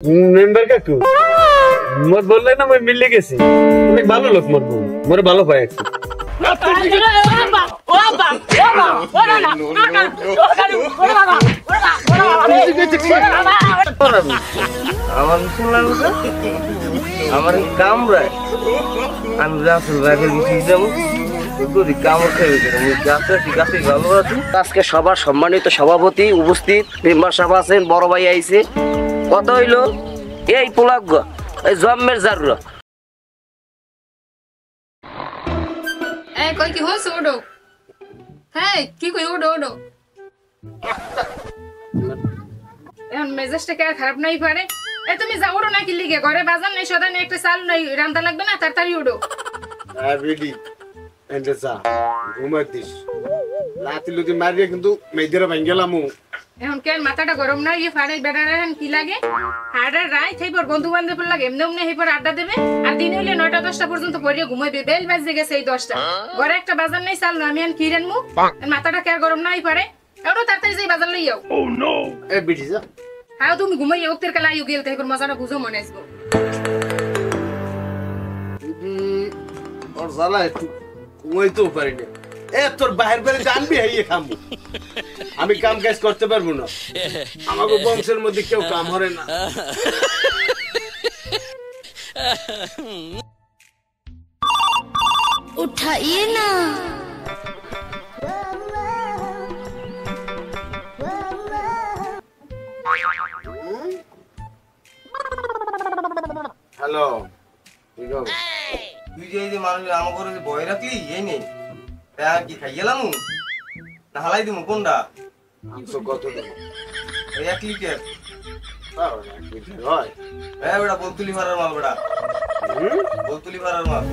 Member কাকু মোর বললে না আমি মিলে গেছি অনেক ভালো লোক মোর বউ মোরে ভালো পায় একটু আমার কামড়ায় আমি রাসেল ভাইয়ের বিশেষ যাবো আজকে সবার সম্মানিত সভাপতি উপস্থিত মেম্বার সাহেব আছেন, বড় ভাই আইছে। কত হইলো এই পোলাগ এই জন্মের জারুরা কই কি হচ্ছে ওডো? হ্যাঁ কি কই ওডো ওডো এখন মেজাজটা কে খারাপ নাই পারে। তুমি যা ওডো নাকি লিগে ঘরে বাজার নাই সদা নেই একটা চাল নাই রান্না লাগবে না তাড়াতাড়ি ওডো। বিডি এন্ড যা ঘুমাই দিস রাতে লুতি মারিয়ে কিন্তু মেয়েদের ভাঙ্গেলাম এখন কেন মাথাটা গরম না ইয়ে ফাড়াই বেড়ার এখন কি লাগে হাড়ার রাই থাইপর বন্ধু বান্ধব লাগে এমনি এমনি হেপর আড্ডা দেবে আর দিন হইলে 9টা 10টা পর্যন্ত পড়িয়ে ঘুমাইবে বেল বাজে গেছে এই 10টা ঘরে একটা বাজার নাই চাল না আমি এখন কি রানমু মাথাটা কে গরম নাই পারে এওড়ো তাড়াতাড়ি যাই বাজার লই যাও। ও নো এ বিডি যা হ্যাঁ তুমি ঘুমাই ওক্তের কালা আইও গেল তাইপর মজাটা বুঝো মনে আসবো ওর জালা একটু ঘুমাইতেও পারি না। এ তোর বাহির বেড়ে জানবি হাইয়ে খামু আমি কাম কাজ করতে পারবো না আমাকে বংশের মধ্যে কেউ কাম হরে না। उठाइए ना হ্যালো তুই যে মানুষ আমার ঘরে বয় রাখলি এই নেই কি খাই গেলাম না হালাই দিমু কোনটা কত এই 1 লিটার হয় হ্যাঁ বেটা বলতুলি মারার মাল বেটা বলতুলি মারার মাল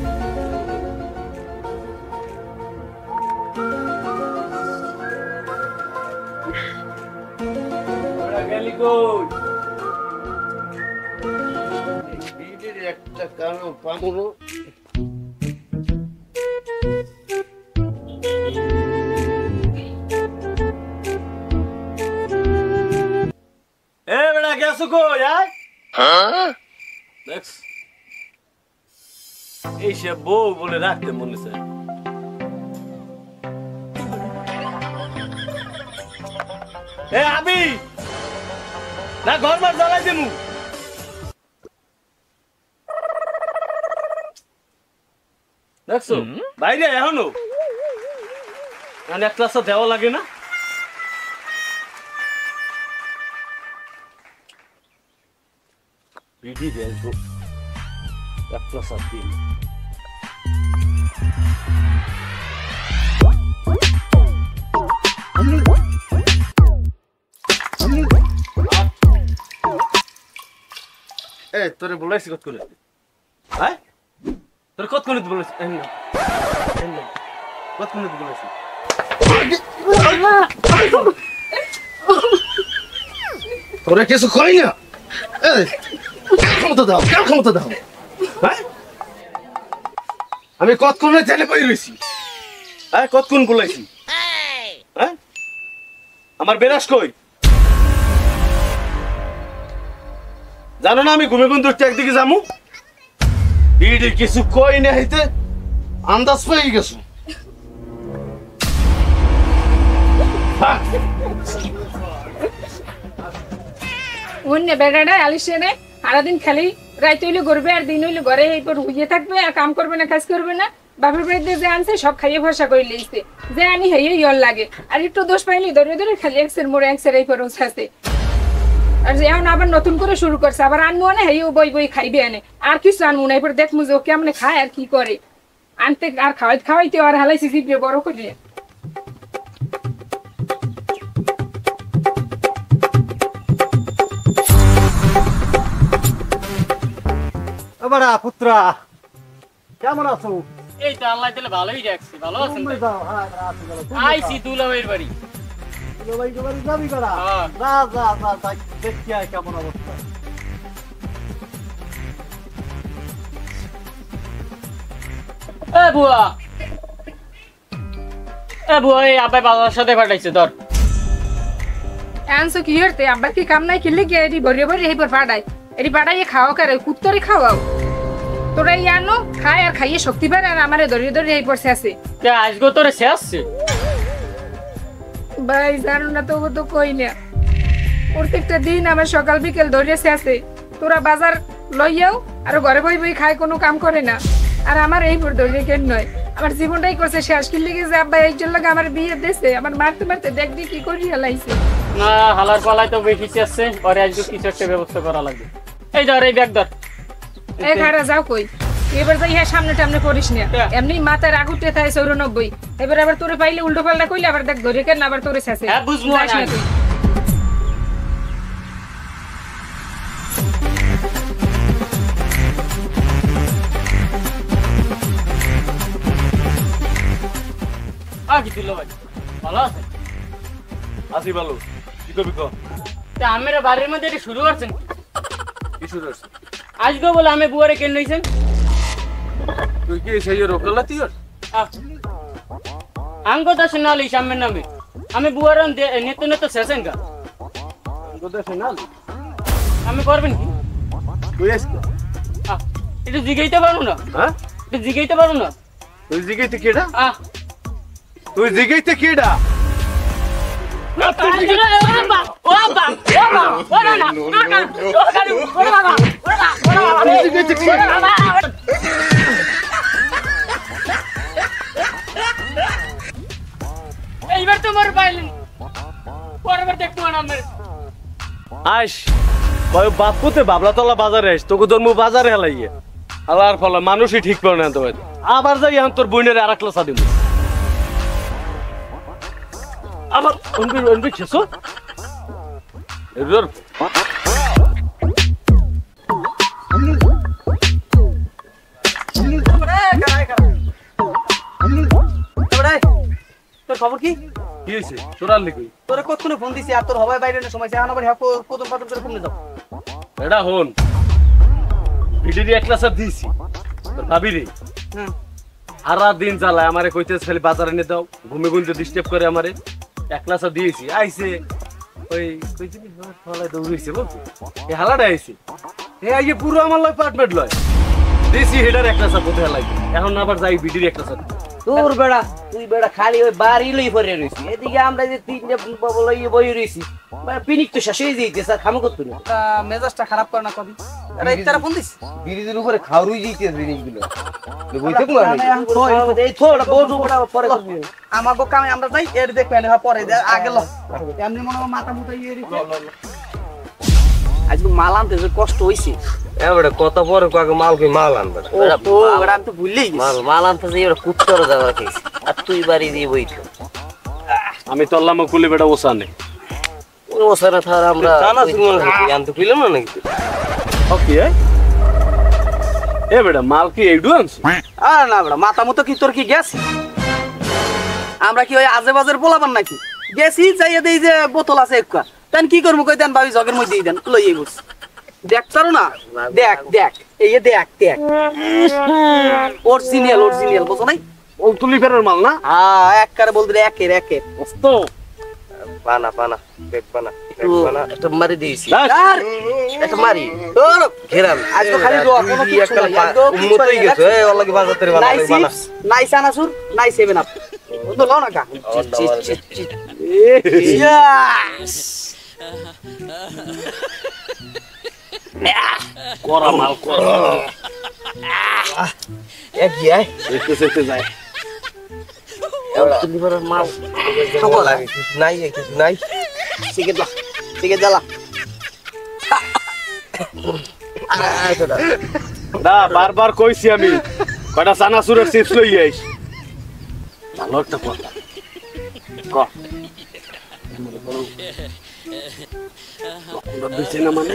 একটা কারণ পাবো এ বেটা গেছো কই আয় এই সে বউ বলে রাখতে মনে চায় এ আবি না ঘর মার জ্বালাই দেমু দেখছো বাইরে এখনো মানে এক ক্লাস দেওয়া লাগে না বিডি দেবো এক ক্লাস দিন এ তোরে বলাইছি কত করে হ্যাঁ তোর কত করে বলেছি কত করে বলেছি তোরা কিছু কই না ক্ষমতা দাও ক্ষমতা দাও হ্যাঁ আমি কতক্ষণ চালে পাই রয়েছি হ্যাঁ কতক্ষণ বলাইছি হ্যাঁ আমার বেরাস কই জানো না আমি ঘুমে বন্ধু একদিকে যাবো বিডি কিছু কই না হইতে আন্দাজ পেয়ে গেছো অন্য বেড়াটা আলিসে রে সারাদিন খালি রাত হইলে করবে আর দিন হইলে ঘরে এইপর হুইয়ে থাকবে আর কাম করবে না কাজ করবে না বাপের বাড়িতে যে আনছে সব খাইয়ে ভরসা করে লিখছে যে আনি হইয়ে ইয়র লাগে আর একটু দোষ পাইনি ধরে ধরে খালি একসের মোড়ে একসের এই পর আছে আর যে এখন আবার নতুন করে শুরু করছে আবার আনবো না হেও বই বই খাইবে আনে আর কিছু আনবো না এরপর দেখবো যে ও কেমনে খায় আর কি করে আনতে আর খাওয়াইতে আর হালাইছি জিপে বড় করে বাড়া পুত্রা কেমন আছো এই তো আল্লাহ তাআলা ভালোই রাখছে ভালো আছেন আইছি দুলাভাইয়ের বাড়ি যাবি করা দেখি আয় কেমন অবস্থা এ বুয়া এই আব্বাই বাজার সাথে পাঠাইছে ধর আনছো কি হরতে আব্বা কি কাম নাই কিলে গেরি ভরিয়ে ভরিয়ে এই পর ফাড়াই এটি বাড়াইয়ে খাওয়া করে কুত্তরে খাওয়াও তোরা আনো খায় আর খাইয়ে শক্তি পায় আর আমারে ধরিয়ে ধরিয়ে এই পড়ছে আছে আজকে তোরে শেষ ভাই জানো না তবু তো কই না প্রত্যেকটা দিন আমার সকাল বিকেল ধরিয়েছে আছে তোরা বাজার লইয়াও আর ঘরে বই বই খায় কোনো কাম করে না আর আমার এই পর ধরিয়ে কেন নয় আমার জীবনটাই করছে শেষ কি লেগে যে আব্বা একজন লাগে আমার বিয়ে দিয়েছে আমার মারতে মারতে দেখবি কি করি হেলাইছে না হালার পালায় তো বেশি আসছে পরে আজকে কিছু একটা ব্যবস্থা করা লাগবে এই ধর এই ব্যাগ ধর এই খাড়া যাও কই এবার যাই হ্যাঁ সামনে টামনে পড়িস না এমনি মাথায় রাগ উঠতে থাকে 94 এবার আবার তোরে পাইলে উল্টো পাল্টা কইলে আবার দেখ ধরে কেন আবার তোরে শেষে হ্যাঁ বুঝবো না তুই কি দিল ভাই ভালো আছে আসি ভালো কি করবি কো তা আমার বাড়ির মধ্যে এটা শুরু করছেন কি শুরু হচ্ছে আজকে বলে আমি বুয়ারে কেন লইছেন তুই কি সেই রোকলা তুই আঙ্গ দাস না লই সামনের নামে আমি বুয়ার নেতো নেতো শেষেন গা আমি করবেন কি তুই আস একটু জিগাইতে পারবো না হ্যাঁ একটু জিগাইতে পারবো না তুই জিগাইতে কেডা আহ তুই জিগাইতে কেডা এইবার তোমার পাইলেন পরের দেখতে আমার আইস কয় বাপুতে বাবলাতলা বাজারে আইস তোকে তোর মুখ বাজারে হেলাইয়ে আলার ফলে মানুষই ঠিক পারে না তো আবার যাই এখন তোর বইনের আর একলা সাদিম আবার অনবি খেছো এর তোর খবর কি কি হইছে তোরার লিখি তোরে কতক্ষণে ফোন দিছি আর তোর হবাই বাইরে সময় সে আনাবার হ্যাঁ প্রথম পাতন করে ফোন দাও এটা হন ভিডিও এক ক্লাস দিছি তোর ভাবি রে হ্যাঁ সারা দিন জ্বালায় আমারে কইতেছে খালি বাজারে নিয়ে দাও ঘুমে ঘুমতে ডিস্টার্ব করে আমারে এক ক্লাস দিয়েছি আইছে ওই কইছিলি ফলাই দৌড়িছে বলছি এই হালাটা আইছে এ আইয়ে পুরো আমার লয় পার্টমেন্ট লয় দিছি হেডার এক ক্লাস পথে লাগে এখন আবার যাই ভিডিও এক ক্লাস তোর বেড়া তুই বেড়া খালি ওই বাড়ি লই পড়ে রইছি এদিকে আমরা যে তিনটা লইয়ে বই রইছি পিনিক তো শেষ হয়ে যাইতে স্যার খামো করতে না মেজাজটা খারাপ করে না কবি আরে ইতারা ফোন দিস বিরিজের উপরে খাওয়ারুই যাইতে জিনিসগুলো বইতে এই থোড়া বড় বড় পরে করবি আমাগো কামে আমরা যাই এর দেখবেন হ্যাঁ পরে আগে ল এমনি মনে হয় মাথা মুটা ইয়ে রিছে আজকে মাল আনতে যে কষ্ট হইছে এবারে কত পরে কাকে মাল কি মাল আনবে ও ওরা আমি তো ভুললেই গেছি মাল আনতে যে এবারে কুত্তর যাওয়ার কেস আর তুই বাড়ি দিয়ে বইতো আমি তল্লাম কুলি বেটা ওসানে ও সারা থার আমরা জানা শুরু আনতে কইলাম না নাকি ওকে এ বেটা মাল কি এডভান্স আর না বড় মাথা মতো কি তোর কি গেছি আমরা কি ওই আজে বাজার পোলাবান নাকি গেছি চাইয়া দেই যে বোতল আছে একটা তান কি করব কই দেন ভাবি জগের মধ্যে দেন লইয়ে বস দেখতারো না দেখ দেখ এই যে দেখ দেখ অরিজিনাল অরিজিনাল বুঝো নাই ও তুলি ফেরার মাল না হ্যাঁ এক কারে বলতে একের একের তো পানা পানা দেখ পানা একটা মারি দিয়েছি আর একটা মারি তোর ঘেরাল আজ তো খালি দোয়া কোনো কিছু একটা নাই উন্নতই গেছে এই ওর লাগি বাজার থেকে নাই বানা চিপস নাই সানাসুর নাই সেভেন আপ তো লও না কা ইয়াস করা মাল করা এক গিয়া একটু যায় তুমি বড় মাল খাবো লাগে কিছু নাই সিগারেট জ্বালা না বারবার কইছি আমি কটা সানাসুরের চিপস লই আইস ভালো একটা কথা ক দিছে না মানে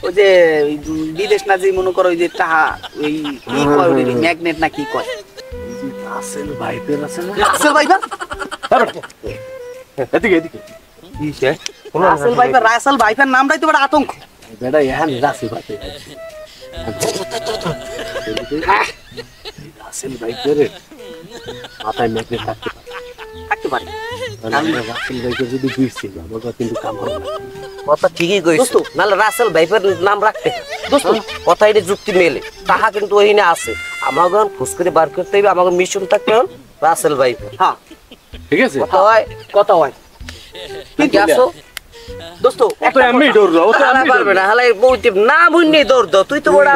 ওই যে বিদেশ না যে মনে করো ওই যে টাহা ওই কি কয় ওই ম্যাগনেট না কি কয় আসেল ভাইপের আছে না আসল ভাইবার এদিকে এদিকে কিছে আসল ভাইবার রাসেল ভাইফার নামটাই তো বড় আতঙ্ক বেটা এখন রাসি ভাইপে আসেল ভাইপের মাথায় ম্যাগনেট থাকতে থাকতে পারে রাসেল ভাইকে যদি দিছি বাবা কিন্তু কাম হবে না। কথা ঠিকই কইছো, নাহলে রাসেল ভাইপের নাম রাখতে দোস্ত কথা এটা যুক্তি মেলে, তাহা কিন্তু ওইখানে আছে। আমাকে খুশ করে বার করতে হবে, আমাকে মিশন থাকতে হবে রাসেল ভাই। হ্যাঁ ঠিক আছে কথা হয় কথা হয় কি আসো দোস্ত অত আমি দৌড় দাও, অত আমি পারবে না, হালাই বউতে না বুঝনি দৌড় দাও, তুই তো বড়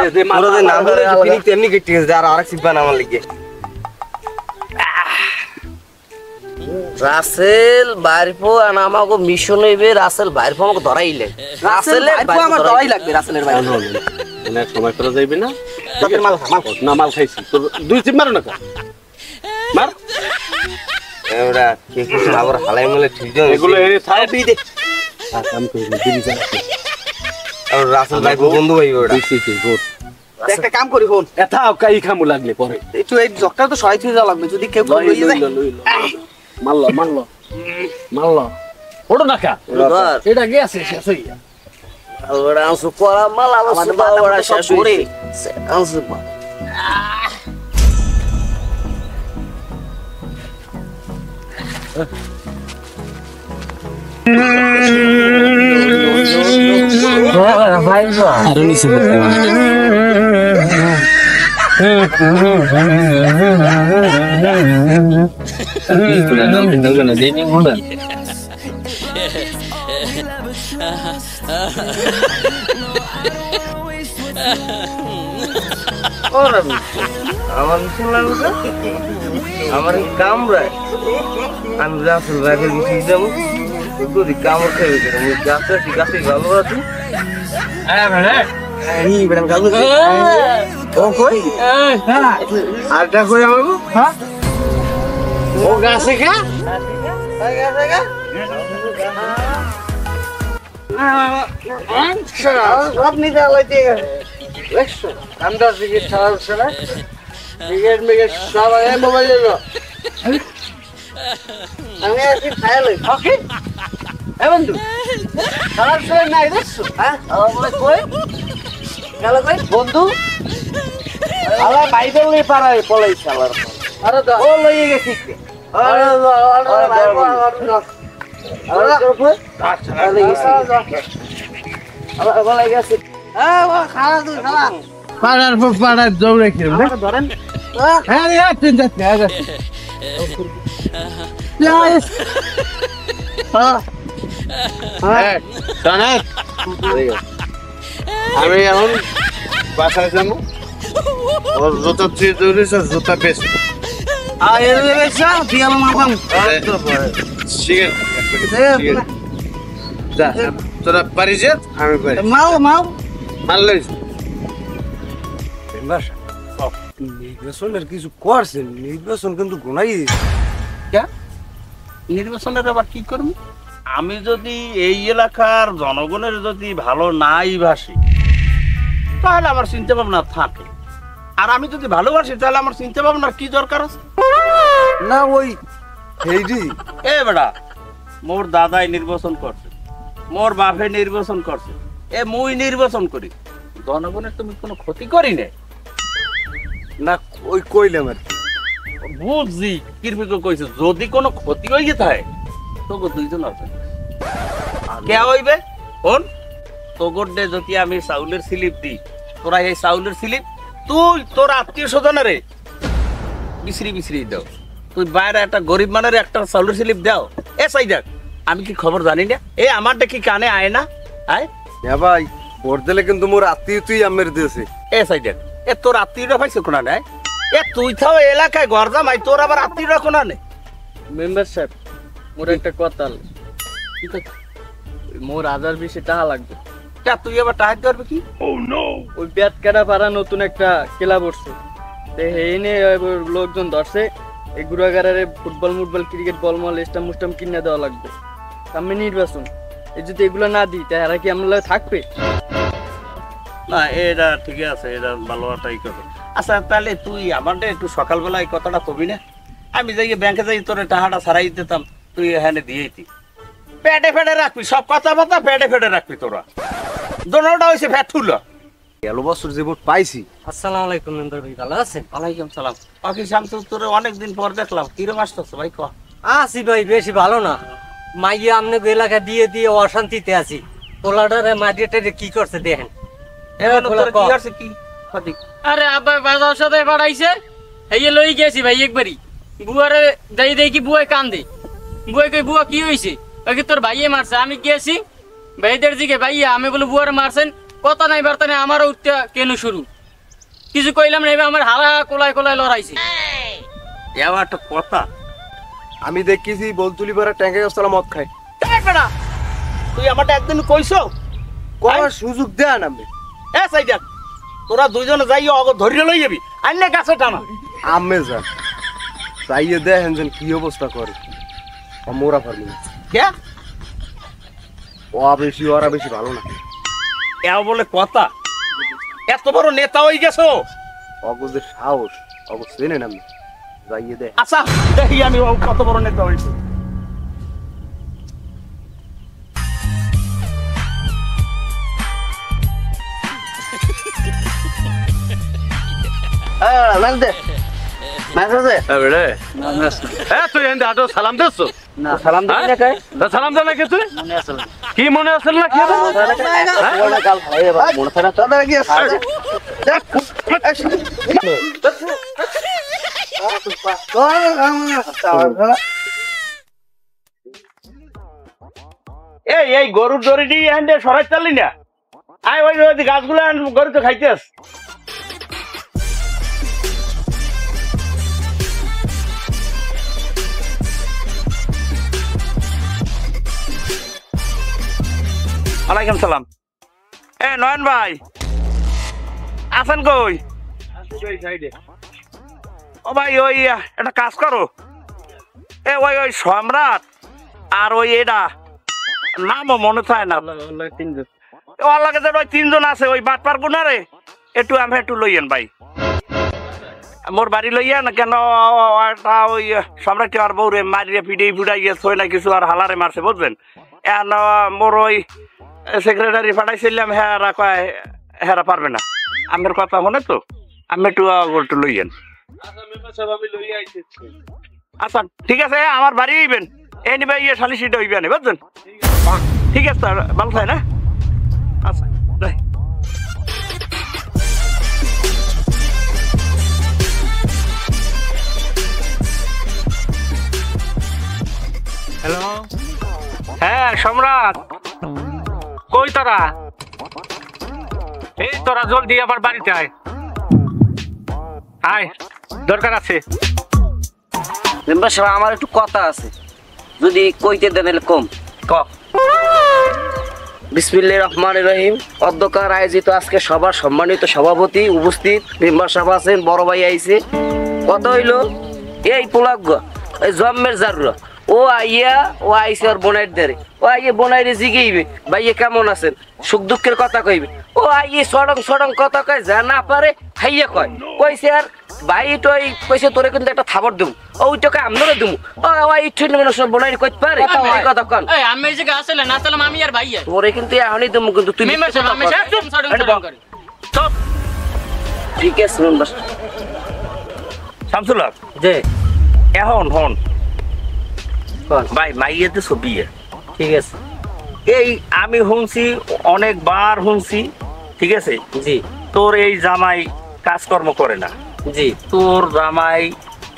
তোর নাম বলে তিনি তেমনি কেটে গেছে আর আরেক সিবান আমার লিগে। রাসেল বাইরফো আর আমাকে মিশন হইবে, রাসেল বাইরফো আমাকে ধরাইলে, রাসেলের ভাই আমার দড়াই লাগবে রাসেলের ভাই অনেক সময় করা যাইবে না। তোদের মাল খা, মাল খা। না মাল খাইছি তোর দুই চিপ মারো না কা মার এরা কে কিছু আবার হালাই মলে ঠিক আছে এগুলো এনে থাও তুই দে কাম করে দিবি যা আর রাসেল ভাই বন্ধু ভাই ওটা দিছি কি গোট একটা কাম করি ফোন এথা কাই খামু লাগলে পরে একটু এই জকটা তো সহায় থেকে যাওয়া লাগবে যদি কেউ লইয়ে যায় মারলো মারলো মারলো ওড়ো না কা ধর এটা গেছে শেষ হইয়া ওরা আসু করা মাল আমার আমাদের বাবা মাথা ওরা মতো সব শেষ ঘুরে। হইছে আসু আরো নিচে করতে আমার মিশন লাগবে, আমার কামড়ায়, আমি রাসেল ভাইকে মিশন দেবো, যদি কামড় খেয়ে গেছে আমি গাছে গাছে ভালো আছি। আরটা করে আমাকে ও গাছে কা সব নিতে আলাইতে দেখছো আমরা দিকে ছাড়া হচ্ছে না টিকেট মিকেট সব আগে মোবাইল এলো আমি আজকে খাই লই ওকে এ বন্ধু খারাপ সময় নাই দেখছো হ্যাঁ আমার কই গেল কই বন্ধু আলা বাইবেল নিয়ে পারাই পলাইছে আলার আরে ও লইয়ে গেছি আরে বলাই গেছে খাওয়া তুই খাওয়া পাড়ার পর পাড়ার দৌড়ে খেলবে ধরেন হ্যাঁ রে তুই যাচ্ছে আমি এখন বাসায় যাবো ওর জুতা তুই দৌড়িস আর জুতা বেশ যা তোরা বাড়ি যে আমি বাড়ি মাও মাও মারলে নির্বাচনের কিছু করছেন, নির্বাচন কিন্তু গুনাই নির্বাচনের আবার কি করবো? আমি যদি এই এলাকার জনগণের যদি ভালো নাই বাসি তাহলে আমার চিন্তা ভাবনা থাকে, আর আমি যদি ভালোবাসি তাহলে আমার চিন্তা ভাবনার কি দরকার আছে? না ওই হেইডি এ বেড়া, মোর দাদাই নির্বাচন করছে, মোর বাপে নির্বাচন করছে, এ মুই নির্বাচন করি, জনগণের তুমি কোনো ক্ষতি করি না। না ওই কইলাম আর বুঝছি কিরমিকে কইছে যদি কোনো ক্ষতি হয়ে যায় তোকে দুইজন আছে কে হইবে কোন তোগর দে যদি আমি চাউলের স্লিপ দিই, তোরা এই চাউলের স্লিপ তুই তোর আত্মীয় স্বজনেরে বিসরি বিসরি দাও, তুই বাইরে একটা গরিব মানের একটা চাউলের স্লিপ দাও, এ চাই দেখ আমি কি খবর জানি না, এ আমারটা কি কানে আয় না আয় হ্যাঁ ভাই ভোট দিলে কিন্তু মোর আত্মীয় তুই আমের দিয়েছে। এ চাই দেখ এ তোর আত্মীয়রা পাইছে কোনা নেয়, এ তুই থাও এলাকায় গরদা মাই তোর আবার আত্মীয়রা কোনা নেই। মেম্বার সাহেব মোর একটা কথা মোর 1020 টাকা লাগবে। তুই আবার টাকা করবে কি? ওই বেতকাটা পাড়া নতুন একটা ক্লাব উঠছে, এই নিয়ে লোকজন ধরছে, এই গুড়াগাড়ারে ফুটবল মুটবল ক্রিকেট বল মল স্টাম মুস্টাম কিনে দেওয়া লাগবে সামনে নির্বাচন, এই যদি এগুলো না দিই তাহলে কি আমরা থাকবে? না এটা ঠিক আছে, এটা ভালো একটাই করবে। আচ্ছা তাহলে তুই আমার একটু সকালবেলা এই কথাটা কবি না, আমি যাই ব্যাংকে যাই তোর টাকাটা ছাড়াই দিতাম, তুই এখানে দিয়েই দি, পেটে ফেটে রাখবি সব কথা বার্তা পেটে ফেটে রাখবি, তোরা দোনোটা হয়েছে ফ্যাট ফুল। গেল বছর যে ভোট পাইছি। আসসালামু আলাইকুম মেম্বার ভাই, ভালো আছেন? ওয়ালাইকুম সালাম। পাখি শামসু তোর অনেকদিন পর দেখলাম, কিরম আসতেছে ভাই? ক আছি ভাই, বেশি ভালো না। মাইয়া আমনে এলাকা দিয়ে দিয়ে অশান্তিতে আছি। পোলাটারে মাটিয়াটারে কি করছে দেখেন। আরে আব্বা বাজার সাথে পাঠাইছে, এই লই গেছি ভাই একবারই। বুয়ারে দেই দেই কি বুয়াই কান্দে। বুয়াই কই বুয়া কি হইছে? ওই তোর ভাইয়ে মারছে। আমি গেছি ভাইদের দিকে, ভাইয়া আমি বলে বুয়ারে মারছেন, কথা নাই বার্তা নাই, আমারও উঠতে কেন শুরু। কিছু কইলাম না, আমার হারা কোলায় কোলায় লড়াইছে। এবার একটা কথা, আমি দেখেছি বলতুলি পাড়া ট্যাঙ্কে গেছলা মদ খাই। তুই আমাকে একদিন কইছো কোন সুযোগ দেন আমি? এ সাইডা তোরা দুইজনে যাই অগ ধরিয়ে লই যাবি, আইনে গাছে টানা। আম্মে যান যাইয়ে দেখেন যেন কি অবস্থা করে। মোরা ফার্মি কে ওরা বেশি ভালো না। এও বলে কথা, এত বড় নেতা হয়ে গেছো। অগজের সাহস অগজ চেনেন আমি, যাইয়ে দেখ। আচ্ছা দেখি আমি কত বড় নেতা হয়েছি। তুই সালাম দিচ্ছ? সালাম দিবি না কে? সালাম দে না কে তুই? কি মনে আছে না কি? মনে থাকে তো দাঁড়া গিয়ে এই গরুর দড়িটি হ্যান্ডে সরাই চাললি না। আয় ওই গাছগুলো গরু তো খাইতে আস। ওয়ালাইকুম সালাম। এ নয়ন ভাই আছেন কই? ও ভাই ওই একটা কাজ করো, এ ওই ওই সম্রাট আর ওই এটা নামও মনে থাকে না, ওর লাগে যে ওই তিনজন আছে ওই বাটপার গুনারে, একটু আমি একটু লইয়েন ভাই, মোর বাড়ি লইয়েন। কেন ওই সম্রাট আর বউরে মারিয়ে পিড়ে ফুটাই গেছে না কিছু, আর হালারে মারছে বুঝছেন। এখন মোর ওই সেক্রেটারি পাঠাইছিলাম, হেরা কয় হেরা পারবে না। আমার কথা মনে তো, আমি একটু লইয়েন। আচ্ছা ঠিক আছে, আমার বাড়ি হইবেন এই নিবে ইয়ে সালিশিটা হইবে না বুঝছেন। ঠিক আছে স্যার, ভালো থাকে না। আচ্ছা হ্যালো, হ্যাঁ সম্রাট কই তোরা? এই তোরা জলদি আবার বাড়িতে আয়, আয় দরকার আছে। মেম্বার সাহেব আমার একটু কথা আছে, যদি কইতে দেন কম ক। বিসমিল্লাহির রহমানির রহিম। অধ্যক্ষার আয়োজিত আজকে সবার সম্মানিত সভাপতি উপস্থিত, মেম্বার সাহেব আছেন, বড় ভাই আইছে। কথা হইলো এই পোলাগ্য এই জন্মের জারুরা ও আইছে আর বোনাইর দেরে, ও আইয়ে বোনাইরে জিগেইবে ভাইয়ে কেমন আছেন, সুখ দুঃখের কথা কইবে। ও আইয়ে সডং কথা কয়, যা না পারে খাইয়ে কয়। কইছে আর ভাই টই কইছে তোরে কিন্তু একটা থাবর দেবো, ওই টাকা আমরাও দেবো। ওই মানুষ বোনাইরে কইতে পারে কথা কন। আমি এই জায়গায় আসলে না তাহলে আমি আর ভাইয়া তোরে কিন্তু এখনই দেবো, কিন্তু তুই ঠিক আছে মেম্বার শামসুল হক যে এখন হন ভাই মাইয়েতে ছবি ঠিক আছে। এই আমি শুনছি অনেকবার শুনছি, ঠিক আছে জি তোর এই জামাই কাজকর্ম করে না। জি তোর জামাই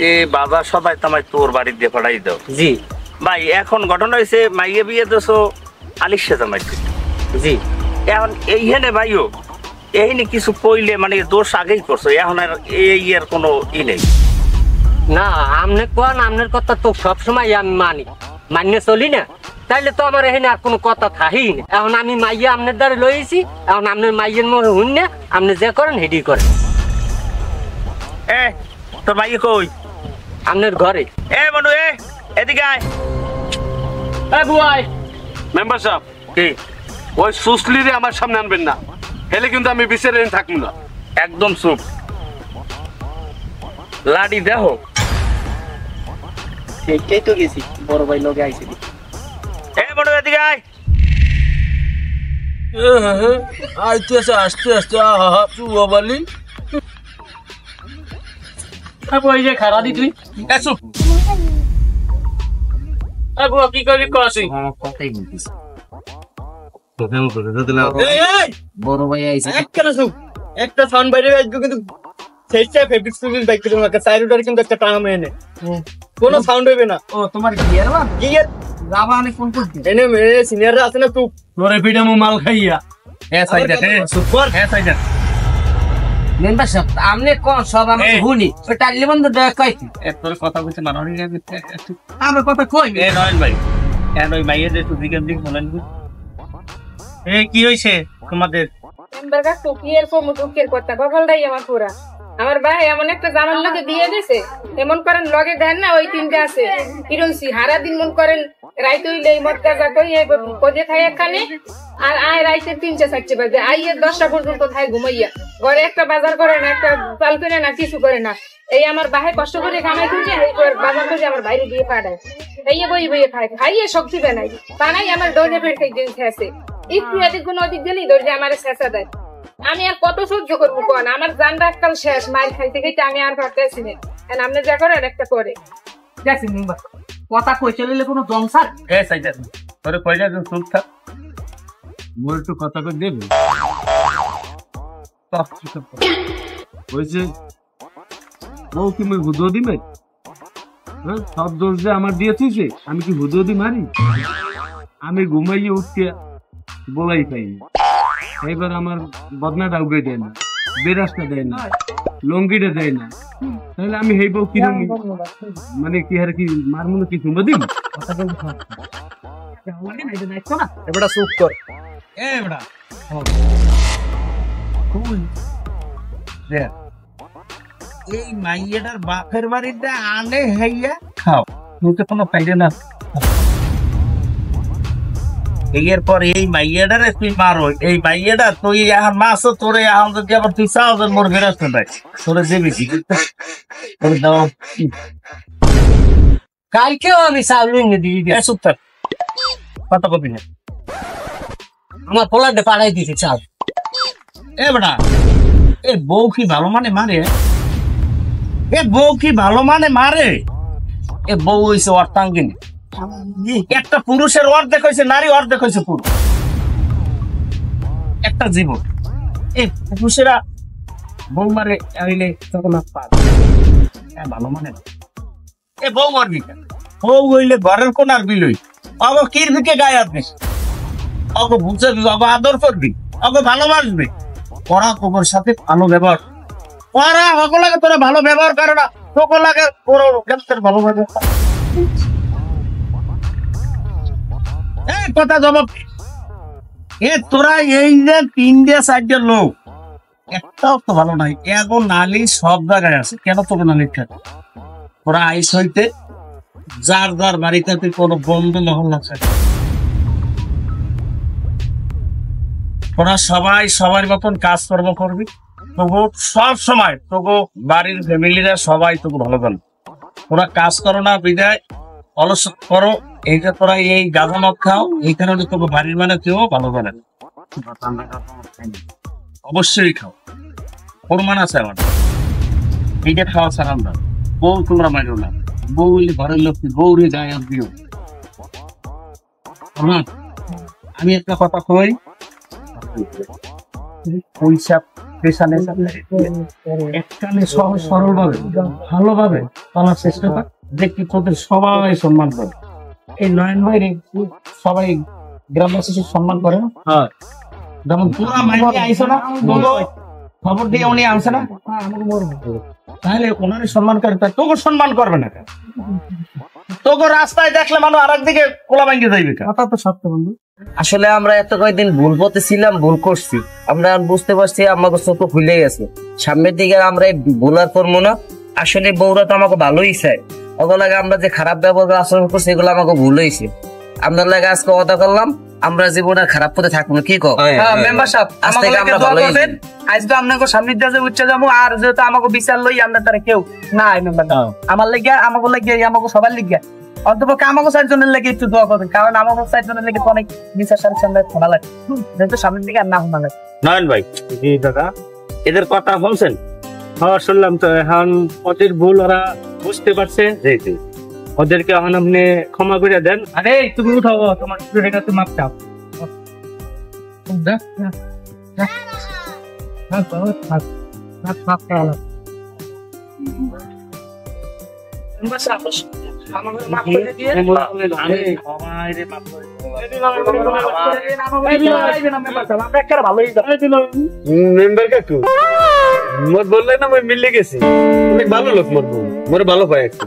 এ বাজার সবাই তামাই তোর বাড়ি দিয়ে পাঠাই দাও। জি ভাই এখন ঘটনা হয়েছে মাইয়ে বিয়ে দেছো আলিশা জামাই। জি এখন এইখানে ভাইও এইখানে কিছু কইলে মানে দোষ আগেই করছো, এখন আর এই এর কোনো ই নেই। না আমনে কোন আমনের কথা তো সবসময় আমি মানিয়ে চলি না, তাইলে তো আমার এখানে আর কোনো কথা থাকেই না। এখন আমি মাইয়া আমনের দ্বারা লইছি, এখন আপনার মাইয়ের মনে হুন না, আপনি যে করেন হেডি করেন। এ তোর মাইয়ে কই? আপনার ঘরে। এ মনু এদিকে আয়। বুয়াই মেম্বার সাহেব কি ওই সুসলিরে আমার সামনে আনবেন না, হেলে কিন্তু আমি বিচারে থাকবো না। একদম চুপ, লাডি দেখো। ঠিকই তো গেছি, বড় ভাই লগে আইছে। এ মনু এদিকে আয়। আইতেছে আস্তে আস্তে চুয়াবালি ওই যে খারা দি তুই চুপ। কি করবি কসি কথাই বলতেছি বড় ভাই আইছে একটা সাউন্ড বাইরে আসবে কিন্তু সেইটা ফেব্রিক সুইল বাইক করে আমাকে সাইডটার কিন্তু একটা টাঙা মেনে কোনো সাউন্ড হইবে না। ও তোমার গিয়ার বা গিয়ার রাবা আনে ফোন করতে এনে মেরে সিনিয়ররা আছে না তুই তোরে পিডামু মাল খাইয়া সাইডা সুপার সাইডা মেম্বার সাহেব আমনে কোন সব আমি শুনি ওই টাইলে বন্ধ দয়া কইছি তোর কথা বলতে মাননি না আমার কথা কই এ নয়ন ভাই কেন ওই মাইয়ের একটু দিকে দিক বলেন এ কি হইছে তোমাদের মেম্বার কাকু কি এরকম দুঃখের কথা কপালটাই আমার পুরা আমার ভাই এমন একটা জামার লগে দিয়ে দিছে এমন করেন লগে দেন না ওই তিনটা আছে কিরণসি হারা দিন মন করেন রাইত হইলে মদ গাজা কই পদে থাই এখানে আর আয় রাইতে 3-4 বাজে আইয়ে 10টা পর্যন্ত থাই ঘুমাইয়া ঘরে একটা বাজার করে না একটা চাল করে না কিছু করে না এই আমার ভাই কষ্ট করে কামাই করে এই বাজার করে আমার বাইরে দিয়ে পাঠায় এই বই খাইয়ে শক্তি বানাই তা নাই আমার দৌড়ে পেট খাই দিন আছে একটু এদিক গুণ ওদিক গেলেই দৌড়ে আমার শেষা দেয় আমি আর কত সহ্য করবো কোন আমার জানটা এককাল শেষ মায়ের খাইতে খাইতে আমি আর পারতেছি না আপনি যা করেন একটা করে দেখছি মেম্বার কথা কই চলিলে কোনো জমসার এ সাইডা তোরে কই যা চুপ থাক মোর একটু কথা কই দেবে হয়েছে ও কি মই হুদো দিবে হ্যাঁ সব দোষ যে আমার দিয়েছিস আমি কি হুদো দি মারি আমি ঘুমাইয়ে উঠতে বলাই পাইনি এবার আমার বদনাটা উগে দেয় না বেরাসটা দেয় না লঙ্গিটা দেয় না তাহলে আমি হেই বউ কিরম মানে কি আর কি মারমুনো কি তুমি দিন এবারে চুপ কর এ বড়া এই মাইয়াটার বাপের বাড়িতে আনে হইয়া খাও তুই তো কোনো পাইলে না এরপর এই মাইয়াটারে তুই মারো এই মাইয়াটা তুই এখন মাসো তোরে এখন যদি আবার তুই চাও যে মোর বেরোস না তোরে দেবি কি তোরে দাও কালকেও আমি চাউল এনে দিয়ে দিই চুপ থাক কথা কবি না আমার পোলাতে পাড়াই দিয়েছে চাল এ বেটা এ বউ কি ভালো মানে মারে এ বউ কি ভালো মানে মারে এ বউ হইছে অর্থাঙ্গিনী একটা পুরুষের অর্ধেক হয়েছে নারী অর্ধেক হয়েছে পুরুষ একটা জীবন এই পুরুষেরা বউ মারে আইলে তখন ভালো মানে এ বউ মারবি কেন বউ হইলে ঘরের কোনার বিলই অগ কিরবিকে গায়ে আসবি অগ বুঝবি অগ আদর করবি অগ ভালোবাসবি ওরা তোর সাথে ভালো ব্যবহার ওরা সকলাকে তোরা ভালো ব্যবহার করে না সকলাকে তোর ভালো ব্যবহার কথা জবাব এ তোরা এই যে 3-4 লোক একটাও তো ভালো নাই এখন নালি সব জায়গায় আছে কেন তোকে নালি থাকে ওরা আইস হইতে যার যার বাড়িতে তুই কোনো বন্ধু মহল্লা থাকে ওরা সবাই সবার মতন কাজকর্ম করবি তবু সব সময় তবু বাড়ির ফ্যামিলিরা সবাই তোকে ভালো জানে ওরা কাজ করো না বিদায় অলস করো এইটা তোরা এই গাঁজা মদ খাও এই কারণে তোকে বাড়ির মানে কেউ ভালো জানে অবশ্যই খাও প্রমাণ আছে আমার এইটা খাওয়া ছাড়া আমরা বউ তোমরা মারো না বউ ঘরের লোক বউরে যায় আর দিও আমি একটা কথা কই পয়সা পেশানে এককালে সহজ সরল ভাবে ভালোভাবে চলার চেষ্টা কর দেখবি তোদের সবাই সম্মান করে এই নয়ন ভাইরে সবাই গ্রামবাসী সম্মান করে না যেমন তোরা মাইকে আইসো না খবর দিয়ে উনি আনছে না তাহলে ওনারই সম্মান করে তোকে সম্মান করবে না তোকে রাস্তায় দেখলে মানুষ আর একদিকে কোলা ভাঙ্গে যাইবে কথা তো সত্য বন্ধু আসলে আমরা এত কয়েকদিন ভুল পথে ছিলাম ভুল করছি আমরা বুঝতে পারছি আমাকে চোখ খুলে গেছে সামনের দিকে আমরা ভুল আর করবো না আসলে বউরা তো আমাকে ভালোই চায় ওগুলো লাগে আমরা যে খারাপ ব্যবহার আচরণ করছি এগুলো আমাকে ভুল হয়েছে আপনার লাগে আজকে কথা করলাম আমরা জীবনে খারাপ পথে থাকবো না কি কো মেম্বার সাহেব আজ থেকে আমরা ভালো হয়েছি আজকে আপনাকে সামনে দিয়ে উঠছে যাবো আর যেহেতু আমাকে বিচার লই আমরা তারা কেউ না মেম্বার আমার লেগে আমাকে লেগে আমাকে সবার লেগে অন্তপক্ষে আমাকে 4 জনের লেগে একটু দোয়া করবেন কারণ আমাকে 4 জনের লেগে অনেক বিচার সারের সামনে শোনা লাগে যেহেতু সামনের দিকে আর না শোনা লাগে নয়ন ভাই জি দাদা এদের কথা বলছেন হ্যাঁ শুনলাম তো এখন ওদের ভুল ওরা বুঝতে পারছে জি জি ওদেরকে এখন আপনি ক্ষমা করে দেন। আরে তুমি উঠাও, তোমার স্টুডেন্ট কাছে মাপ চাও। মেম্বার কাকু মোর বললে না মই মিলে গেছি, অনেক ভালো লোক মোর বউ, মোরে ভালো পায় একটু।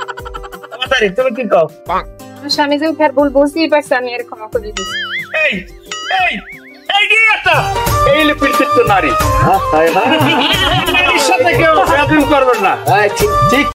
তুমি কি কও? আমার স্বামী যে ফের ভুল বুঝতেই পারছে, আমি এর ক্ষমা করে দিচ্ছি। এই এই এই কি একটা এই লিপিত নারী, এর সাথে কেউ করবেন না। ঠিক ঠিক